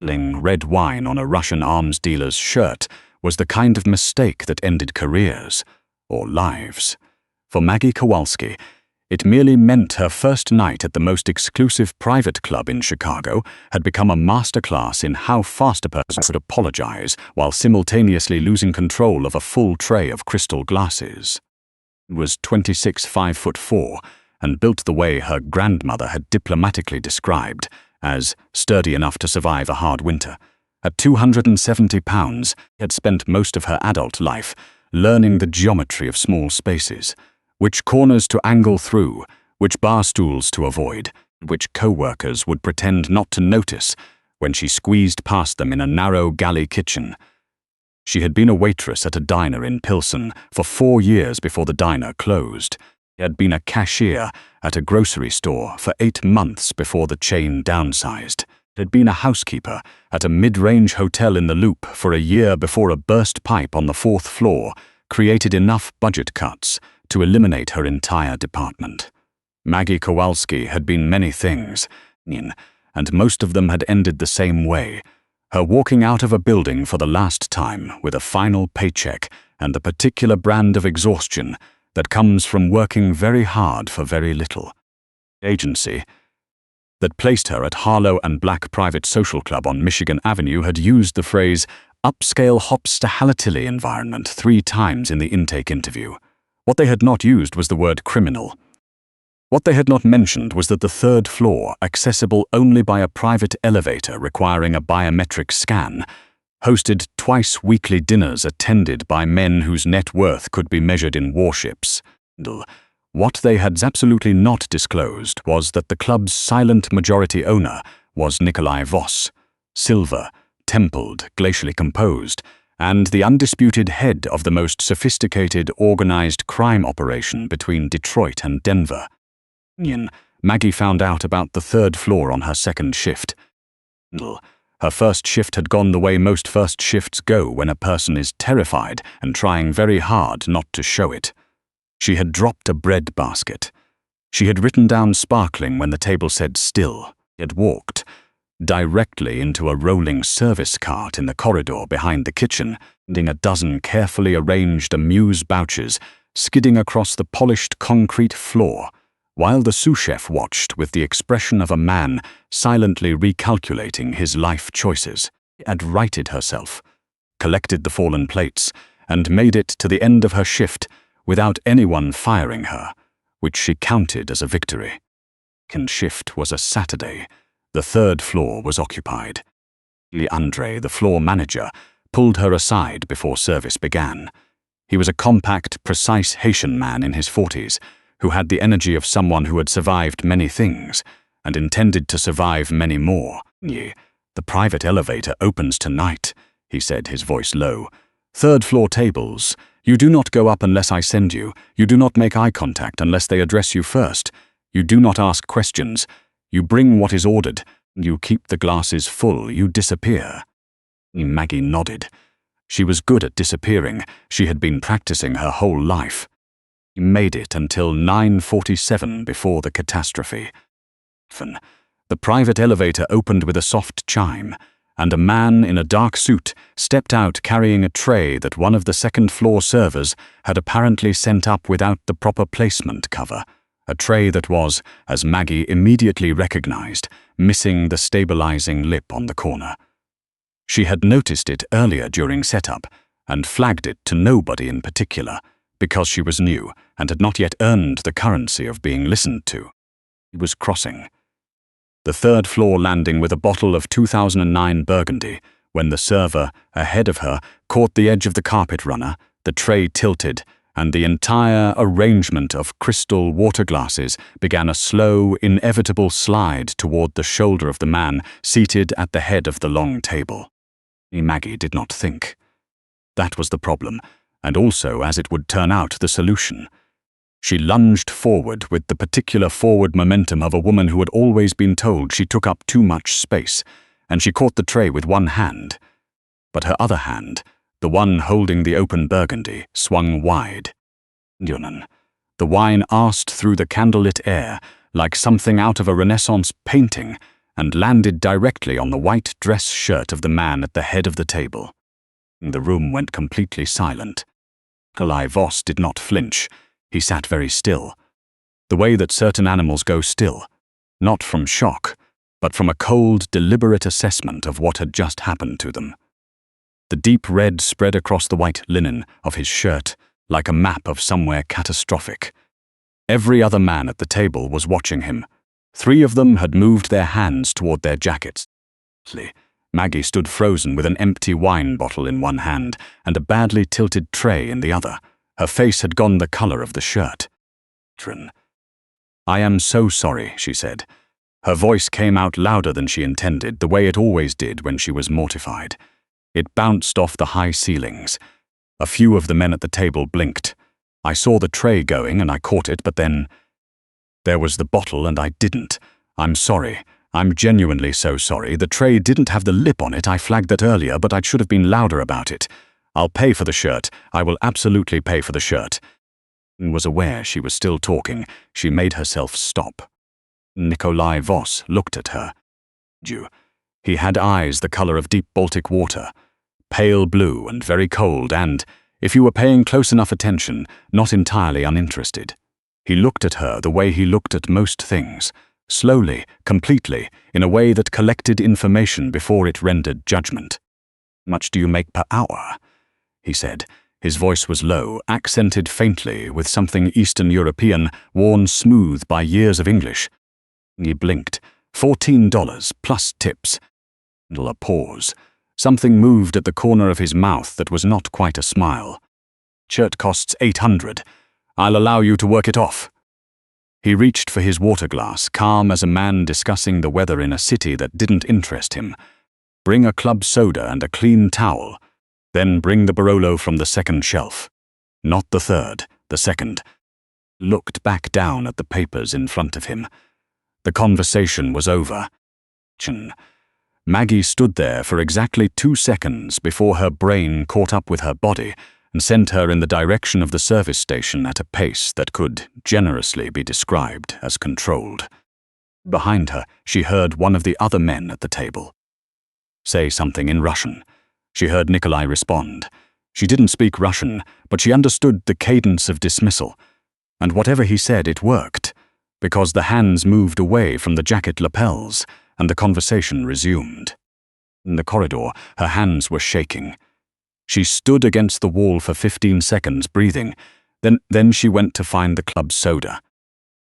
Spilling red wine on a Russian arms dealer's shirt was the kind of mistake that ended careers, or lives. For Maggie Kowalski, it merely meant her first night at the most exclusive private club in Chicago had become a masterclass in how fast a person could apologize while simultaneously losing control of a full tray of crystal glasses. She was 26, 5'4", and built the way her grandmother had diplomatically described as sturdy enough to survive a hard winter. At 270 pounds, she had spent most of her adult life learning the geometry of small spaces, which corners to angle through, which bar stools to avoid, which co-workers would pretend not to notice when she squeezed past them in a narrow galley kitchen. She had been a waitress at a diner in Pilsen for 4 years before the diner closed. She had been a cashier at a grocery store for 8 months before the chain downsized. She had been a housekeeper at a mid-range hotel in the Loop for a year before a burst pipe on the 4th floor created enough budget cuts to eliminate her entire department. Maggie Kowalski had been many things, and most of them had ended the same way, her walking out of a building for the last time with a final paycheck and the particular brand of exhaustion that comes from working very hard for very little. The agency that placed her at Harlow and Black Private Social Club on Michigan Avenue had used the phrase upscale hospitality environment 3 times in the intake interview. What they had not used was the word criminal. What they had not mentioned was that the 3rd floor, accessible only by a private elevator requiring a biometric scan, hosted twice-weekly dinners attended by men whose net worth could be measured in warships. What they had absolutely not disclosed was that the club's silent majority owner was Nikolai Voss, silver, templed, glacially composed, and the undisputed head of the most sophisticated organized crime operation between Detroit and Denver. Maggie found out about the 3rd floor on her 2nd shift. Her first shift had gone the way most first shifts go when a person is terrified and trying very hard not to show it. She had dropped a bread basket. She had written down sparkling when the table said still. She had walked directly into a rolling service cart in the corridor behind the kitchen, finding a dozen carefully arranged amuse-bouches skidding across the polished concrete floor, while the sous chef watched with the expression of a man silently recalculating his life choices. She had righted herself, collected the fallen plates, and made it to the end of her shift without anyone firing her, which she counted as a victory. The 2nd shift was a Saturday. The 3rd floor was occupied. Andre, the floor manager, pulled her aside before service began. He was a compact, precise Haitian man in his 40s, who had the energy of someone who had survived many things and intended to survive many more. "The private elevator opens tonight," he said, his voice low. "3rd floor tables. You do not go up unless I send you. You do not make eye contact unless they address you first. You do not ask questions. You bring what is ordered. You keep the glasses full. You disappear." Maggie nodded. She was good at disappearing. She had been practicing her whole life. He made it until 9:47 before the catastrophe. The private elevator opened with a soft chime, and a man in a dark suit stepped out carrying a tray that one of the 2nd-floor servers had apparently sent up without the proper placement cover, a tray that was, as Maggie immediately recognized, missing the stabilizing lip on the corner. She had noticed it earlier during setup and flagged it to nobody in particular, because she was new and had not yet earned the currency of being listened to. He was crossing the 3rd floor landing with a bottle of 2009 Burgundy when the server, ahead of her, caught the edge of the carpet runner, the tray tilted, and the entire arrangement of crystal water glasses began a slow, inevitable slide toward the shoulder of the man seated at the head of the long table. Maggie did not think. That was the problem, and also, as it would turn out, the solution. She lunged forward with the particular forward momentum of a woman who had always been told she took up too much space, and she caught the tray with one hand. But her other hand, the one holding the open Burgundy, swung wide. The wine arsed through the candlelit air like something out of a Renaissance painting and landed directly on the white dress shirt of the man at the head of the table. The room went completely silent. Nikolai Voss did not flinch. He sat very still. The way that certain animals go still, not from shock, but from a cold, deliberate assessment of what had just happened to them. The deep red spread across the white linen of his shirt like a map of somewhere catastrophic. Every other man at the table was watching him. 3 of them had moved their hands toward their jackets. Maggie stood frozen with an empty wine bottle in one hand and a badly tilted tray in the other. Her face had gone the color of the shirt. "I am so sorry," she said. Her voice came out louder than she intended, the way it always did when she was mortified. It bounced off the high ceilings. A few of the men at the table blinked. I saw the tray going and I caught it, but then there was the bottle and I didn't. "I'm sorry. I'm genuinely so sorry. The tray didn't have the lip on it. I flagged that earlier, but I should have been louder about it. I'll pay for the shirt. I will absolutely pay for the shirt." And was aware she was still talking. She made herself stop. Nikolai Voss looked at her. He had eyes the color of deep Baltic water, pale blue and very cold and, if you were paying close enough attention, not entirely uninterested. He looked at her the way he looked at most things, slowly, completely, in a way that collected information before it rendered judgment. "Much do you make per hour?" he said. His voice was low, accented faintly with something Eastern European, worn smooth by years of English. He blinked. $14 plus tips. A pause. Something moved at the corner of his mouth that was not quite a smile. "Shirt costs $800. I'll allow you to work it off." He reached for his water glass, calm as a man discussing the weather in a city that didn't interest him. "Bring a club soda and a clean towel. Then bring the Barolo from the second shelf. Not the third, the second." Looked back down at the papers in front of him. The conversation was over. Maggie stood there for exactly 2 seconds before her brain caught up with her body and sent her in the direction of the service station at a pace that could generously be described as controlled. Behind her, she heard one of the other men at the table say something in Russian. She heard Nikolai respond. She didn't speak Russian, but she understood the cadence of dismissal. And whatever he said, it worked, because the hands moved away from the jacket lapels and the conversation resumed. In the corridor, her hands were shaking. She stood against the wall for 15 seconds, breathing. Then she went to find the club soda.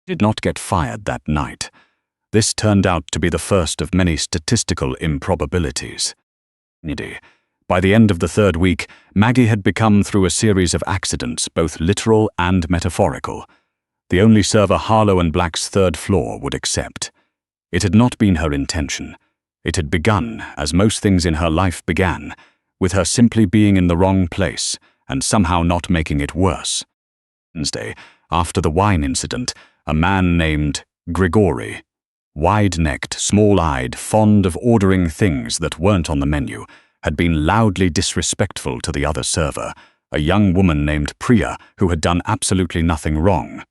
She did not get fired that night. This turned out to be the first of many statistical improbabilities. By the end of the 3rd week, Maggie had become through a series of accidents, both literal and metaphorical, the only server Harlow and Black's 3rd floor would accept. It had not been her intention. It had begun, as most things in her life began, with her simply being in the wrong place and somehow not making it worse. Wednesday, after the wine incident, a man named Grigory, wide-necked, small-eyed, fond of ordering things that weren't on the menu, had been loudly disrespectful to the other server, a young woman named Priya who had done absolutely nothing wrong.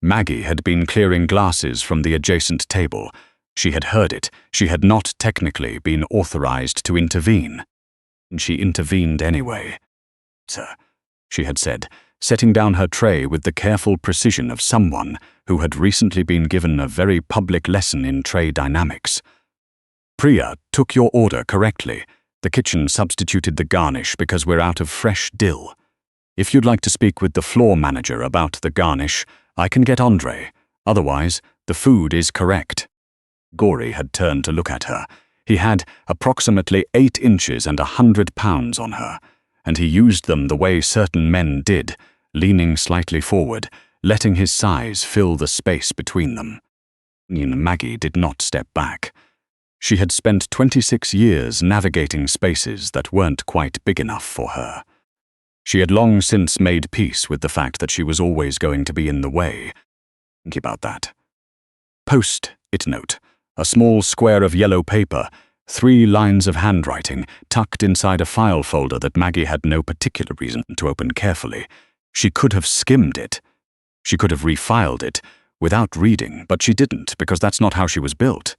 Maggie had been clearing glasses from the adjacent table. She had heard it. She had not technically been authorized to intervene. She intervened anyway. "Sir," she had said, setting down her tray with the careful precision of someone who had recently been given a very public lesson in tray dynamics. "Priya took your order correctly. The kitchen substituted the garnish because we're out of fresh dill. If you'd like to speak with the floor manager about the garnish, I can get Andre. Otherwise, the food is correct." Gory had turned to look at her. He had approximately 8 inches and 100 pounds on her, and he used them the way certain men did, leaning slightly forward, letting his size fill the space between them. Maggie did not step back. She had spent 26 years navigating spaces that weren't quite big enough for her. She had long since made peace with the fact that she was always going to be in the way. Think about that. Post-it note. A small square of yellow paper, 3 lines of handwriting, tucked inside a file folder that Maggie had no particular reason to open carefully. She could have skimmed it. She could have refiled it without reading, but she didn't, because that's not how she was built.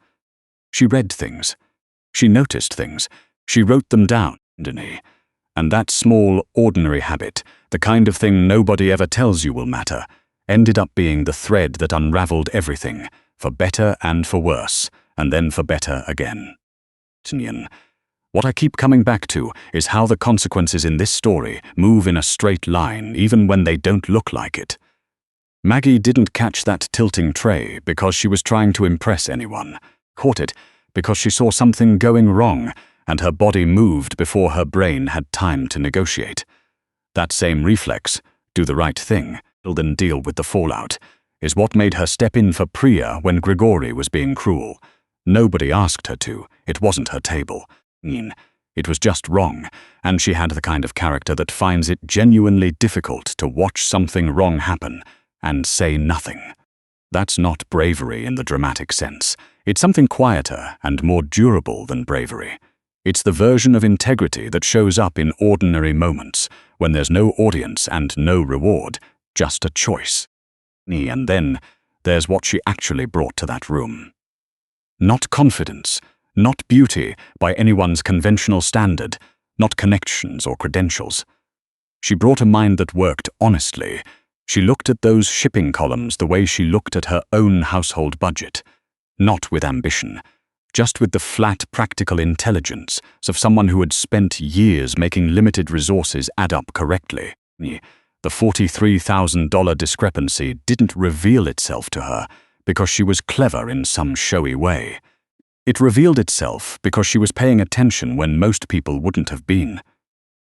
She read things. She noticed things. She wrote them down, and that small, ordinary habit, the kind of thing nobody ever tells you will matter, ended up being the thread that unraveled everything, for better and for worse, and then for better again. What I keep coming back to is how the consequences in this story move in a straight line even when they don't look like it. Maggie didn't catch that tilting tray because she was trying to impress anyone. Caught it because she saw something going wrong, and her body moved before her brain had time to negotiate. That same reflex, do the right thing, then deal with the fallout, is what made her step in for Priya when Grigori was being cruel. Nobody asked her to. It wasn't her table. It was just wrong, and she had the kind of character that finds it genuinely difficult to watch something wrong happen and say nothing. That's not bravery in the dramatic sense. It's something quieter and more durable than bravery. It's the version of integrity that shows up in ordinary moments, when there's no audience and no reward, just a choice. And then there's what she actually brought to that room. Not confidence, not beauty by anyone's conventional standard, not connections or credentials. She brought a mind that worked honestly. She looked at those shipping columns the way she looked at her own household budget, not with ambition, just with the flat practical intelligence of someone who had spent years making limited resources add up correctly. The $43,000 discrepancy didn't reveal itself to her because she was clever in some showy way. It revealed itself because she was paying attention when most people wouldn't have been.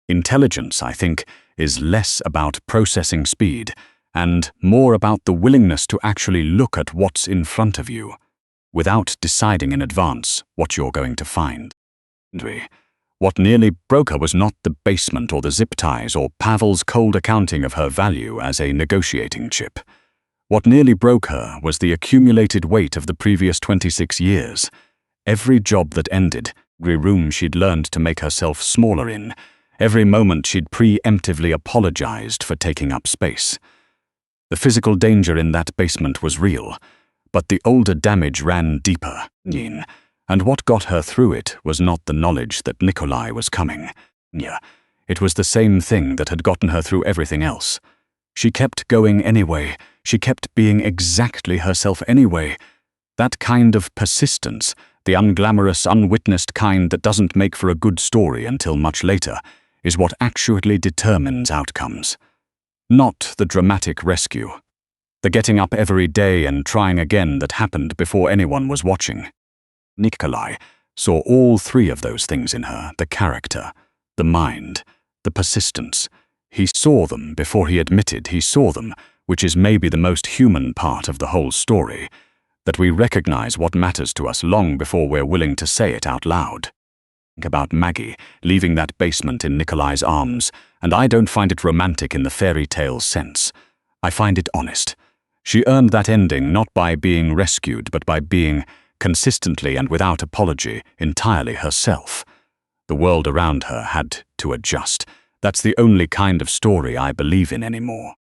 Intelligence, I think, is less about processing speed and more about the willingness to actually look at what's in front of you, without deciding in advance what you're going to find. What nearly broke her was not the basement or the zip ties or Pavel's cold accounting of her value as a negotiating chip. What nearly broke her was the accumulated weight of the previous 26 years. Every job that ended, every room she'd learned to make herself smaller in, every moment she'd preemptively apologized for taking up space. The physical danger in that basement was real, but the older damage ran deeper, and what got her through it was not the knowledge that Nikolai was coming. It was the same thing that had gotten her through everything else. She kept going anyway. She kept being exactly herself anyway. That kind of persistence, the unglamorous, unwitnessed kind that doesn't make for a good story until much later, is what actually determines outcomes. Not the dramatic rescue. The getting up every day and trying again that happened before anyone was watching. Nikolai saw all three of those things in her, the character, the mind, the persistence. He saw them before he admitted he saw them, which is maybe the most human part of the whole story, that we recognize what matters to us long before we're willing to say it out loud. Think about Maggie leaving that basement in Nikolai's arms, and I don't find it romantic in the fairy tale sense. I find it honest. She earned that ending not by being rescued, but by being, consistently and without apology, entirely herself. The world around her had to adjust. That's the only kind of story I believe in anymore.